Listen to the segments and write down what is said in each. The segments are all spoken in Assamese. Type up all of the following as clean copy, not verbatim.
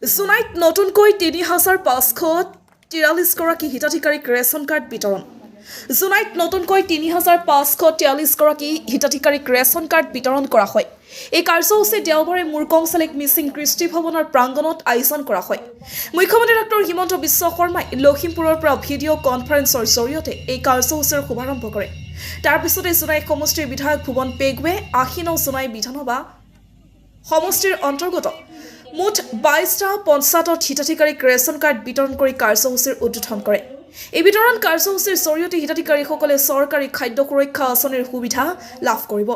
জুনাইত নতুনকৈ ৩৫৪৩ গৰাকী হিতাধিকাৰীক ৰেচন কাৰ্ড বিতৰণ। জুনাইত নতুনকৈ ৩৫৪৩ গৰাকী হিতাধিকাৰীক ৰেচন কাৰ্ড বিতৰণ কৰা হয়। এই কাৰ্যসূচী দেওবাৰে মুৰকংচালেক মিচিং কৃষ্টি ভৱনৰ প্ৰাংগণত আয়োজন কৰা হয়। মুখ্যমন্ত্ৰী ডক্টৰ হিমন্ত বিশ্ব শৰ্মাই লখিমপুৰৰ পৰা ভিডিঅ' কনফাৰেন্সৰ জৰিয়তে এই কাৰ্যসূচীৰ শুভাৰম্ভ কৰে। তাৰ পিছতে জুনাই সমষ্টিৰ বিধায়ক ভুৱন পেগুৱে ৮৯ জুনাই বিধানসভা সমষ্টিৰ অন্তৰ্গত মুঠ ২২টা পঞ্চায়তত হিতাধিকাৰীক ৰেচন কাৰ্ড বিতৰণ কৰি কাৰ্যসূচীৰ উদ্বোধন কৰে। এই বিতৰণ কাৰ্যসূচীৰ জৰিয়তে হিতাধিকাৰীসকলে চৰকাৰী খাদ্য সুৰক্ষা আঁচনিৰ সুবিধা লাভ কৰিব।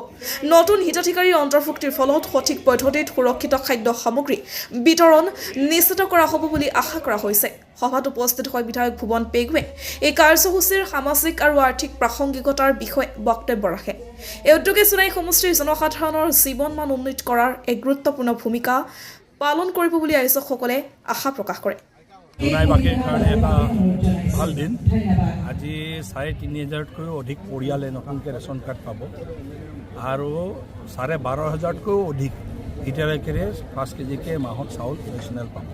নতুন হিতাধিকাৰীৰ অন্তৰ্ভুক্তিৰ ফলত সঠিক পদ্ধতিত সুৰক্ষিত খাদ্য সামগ্ৰী বিতৰণ নিশ্চিত কৰা হ'ব বুলি আশা কৰা হৈছে। সভাত উপস্থিত হয় বিধায়ক ভুৱন পেগুৱে এই কাৰ্যসূচীৰ সামাজিক আৰু আৰ্থিক প্ৰাসংগিকতাৰ বিষয়ে বক্তব্য ৰাখে। এই উদ্যোগে জুনাই সমষ্টিৰ জনসাধাৰণৰ জীৱন মান উন্নীত কৰাৰ এক গুৰুত্বপূৰ্ণ ভূমিকা পালন কৰিব বুলি আয়োজকসকলে আশা প্ৰকাশ কৰে। জুনাইবাসীৰ কাৰণে এটা ভাল দিন। আজি ৩৫০০০তকৈও অধিক পৰিয়ালে নতুনকৈ ৰেচন কাৰ্ড পাব আৰু ১২,৫০০তকৈও অধিক হিতাধিকাৰীয়ে ৫ কেজিকৈ মাহত চাউল এডিশ্যনেল পাব।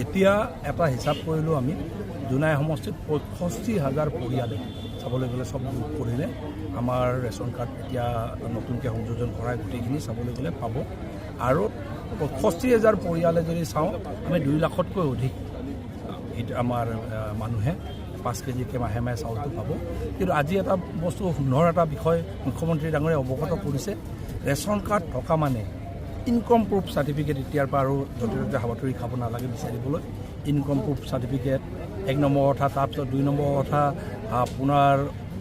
এতিয়া এটা হিচাপ কৰিলোঁ আমি জুনাই সমষ্টিত ৬৫,০০০ পৰিয়ালে চাবলৈ গ'লে চব যোগ কৰিলে আমাৰ ৰেচন কাৰ্ড এতিয়া নতুনকৈ সংযোজন কৰাই গোটেইখিনি চাবলৈ গ'লে পাব। আৰু ৬৫,০০০ পৰিয়ালে যদি চাওঁ আমি ২ লাখতকৈ অধিক আমাৰ মানুহে ৫ কেজিকৈ মাহে মাহে চাউলটো পাব। কিন্তু আজি এটা বস্তু সুন্দৰ এটা বিষয় মুখ্যমন্ত্ৰী ডাঙৰীয়ে অৱগত কৰিছে। ৰেচন কাৰ্ড থকা মানে ইনকম প্ৰুফ চাৰ্টিফিকেট এতিয়াৰ পৰা আৰু য'তে ত'তে হাবাথুৰি খাব নালাগে বিচাৰিবলৈ। ইনকম প্ৰুফ চাৰ্টিফিকেট ১ নম্বৰ কথা। তাৰপিছত ২ নম্বৰ কথা আপোনাৰ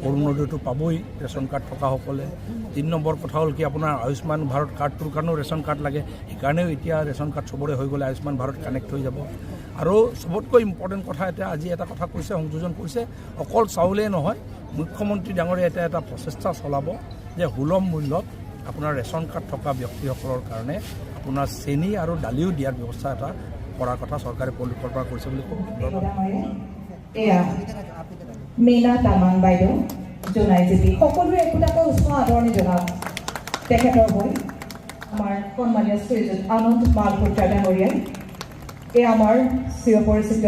অৰুণোদয়টো পাবই ৰেচন কাৰ্ড থকাসকলে। ৩ নম্বৰ কথা হ'ল কি আপোনাৰ আয়ুষ্মান ভাৰত কাৰ্ডটোৰ কাৰণেও ৰেচন কাৰ্ড লাগে। সেইকাৰণেও এতিয়া ৰেচন কাৰ্ড চবৰে হৈ গ'লে আয়ুষ্মান ভাৰত কানেক্ট হৈ যাব। আৰু চবতকৈ ইম্পৰ্টেণ্ট কথা এতিয়া আজি এটা কথা কৈছে, সংযোজন কৰিছে, অকল চাউলেই নহয়, মুখ্যমন্ত্ৰী ডাঙৰীয়া এটা প্ৰচেষ্টা চলাব যে সুলভ মূল্যত আপোনাৰ ৰেচন কাৰ্ড থকা ব্যক্তিসকলৰ কাৰণে আপোনাৰ চেনি আৰু দালিও দিয়াৰ ব্যৱস্থা এটা কৰাৰ কথা চৰকাৰে পৰিকল্পনা কৰিছে বুলি ক'ব। মীনা তামাং বাইদেউ জনাই যেতি সকলোৱে একোটাকৈ উষ্ণ আদৰণি জনাওক তেখেতৰ হৈ আমাৰ সন্মানীয় শ্ৰীযুত আনন্দ মালহোত্ৰা ডাঙৰীয়াই। এই আমাৰ চিৰপৰিচিত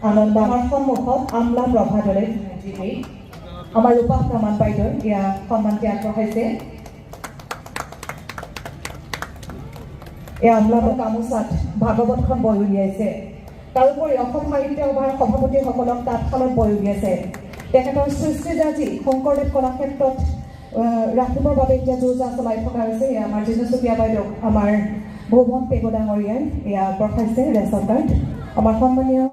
আনন্দ আমাৰ সন্মুখত আমলা প্ৰভা দলে আমাৰ ৰূপা তামাং বাইদেউ এয়া সন্মানটি আগবঢ়াইছে। এই আমলা গামোচাত ভাগৱতখন বৈ উলিয়াইছে। তাৰোপৰি অসম সাহিত্য সভাৰ সভাপতিসকলক তাঁতশালত বৈ উলিয়াইছে। তেখেতৰ সৃষ্টিৰাজি শংকৰদেৱ কলাক্ষেত্ৰত ৰাখিবৰ বাবে এতিয়া যো জা চলাই থকা হৈছে। এয়া আমাৰ জিনুচুকীয়া বাইদেউ আমাৰ ভুৱন পেগু ডাঙৰীয়াই এয়া আগবঢ়াইছে ৰেচন কাৰ্ড। আমাৰ সন্মানীয়